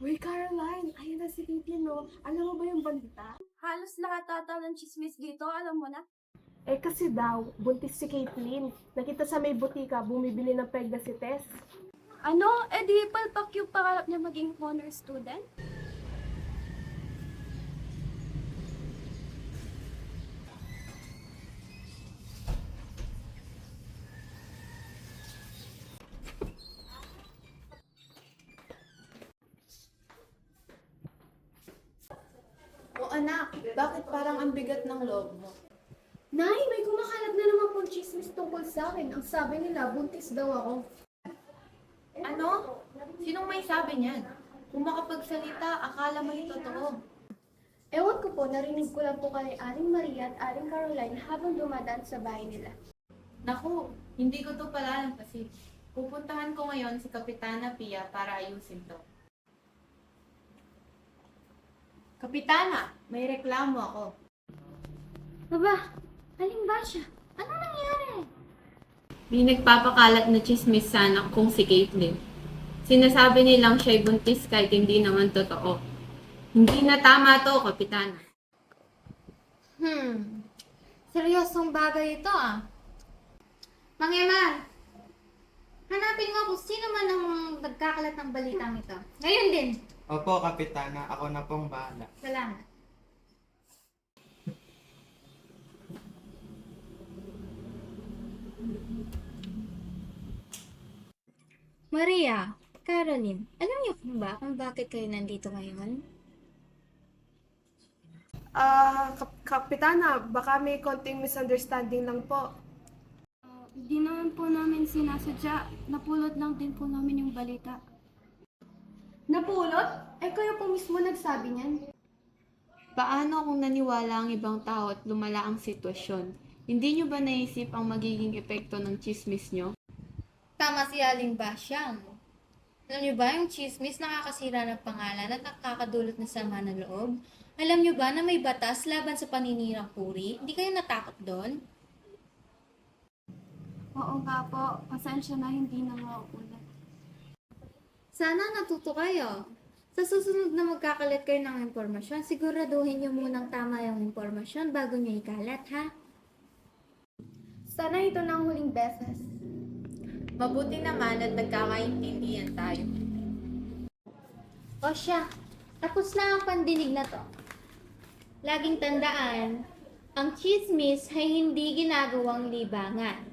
Uy, Caroline, ayun na si Caitlyn, no? Alam mo ba yung balita? Halos lahat ata ng chismis dito, alam mo na. Eh kasi daw, buntis si Caitlyn. Nakita sa may butika, bumibili ng pegda si Tess. Ano? Eh di palpak yung pangarap niya maging honor student? O anak, bakit parang ang bigat ng loob mo? Nay, may kumakalat na naman pong chismis tungkol sa akin. Ang sabi nila, buntis daw ako. Ano? Sinong may sabi niyan? Kung makapagsalita, akala mo yung totoo. Ewan ko po, narinig ko lang po kay Aling Maria at Aling Caroline habang dumadaan sa bahay nila. Naku, hindi ko to palalampasin. Pupuntahan ko ngayon si Kapitana Pia para ayusin to. Kapitana, may reklamo ako. Aba, aling ba siya? Ano nangyari? May nagpapakalat na chismis sa anak kong si Caitlyn. Sinasabi nilang siya'y buntis kahit hindi naman totoo. Hindi na tama to, Kapitana. Seryosong bagay ito ah. Mangyamar, hanapin mo kung sino man ang nagkakalat ng balitang ito. Ngayon din. Opo, Kapitana. Ako na pong bahala. Salamat. Maria, Caroline, alam niyo po ba kung bakit kayo nandito ngayon? Kapitana, baka may konting misunderstanding lang po. Hindi naman po namin sinasadya. Napulot lang din po namin yung balita. Napulot? Eh kayo po mismo nagsabi niyan. Paano kung naniwala ang ibang tao at lumala ang sitwasyon? Hindi nyo ba naisip ang magiging epekto ng chismis nyo? Tama si Aling Basyang. Alam niyo ba, yung chismis nakakasira ng pangalan at nakakadulot ng sama ng loob? Alam niyo ba na may batas laban sa paninirang puri? Hindi kayo natakot doon? Oo nga po, pasensya na hindi na mauulat. Sana natuto kayo. Sa susunod na magkakalat kayo ng impormasyon, siguraduhin niyo munang tama yung impormasyon bago niyo ikalat, ha? Sana ito na ang huling beses. Mabuti naman at nagkakaintindihan tayo. O siya, tapos na ang pandinig na to. Laging tandaan, ang chismis ay hindi ginagawang libangan.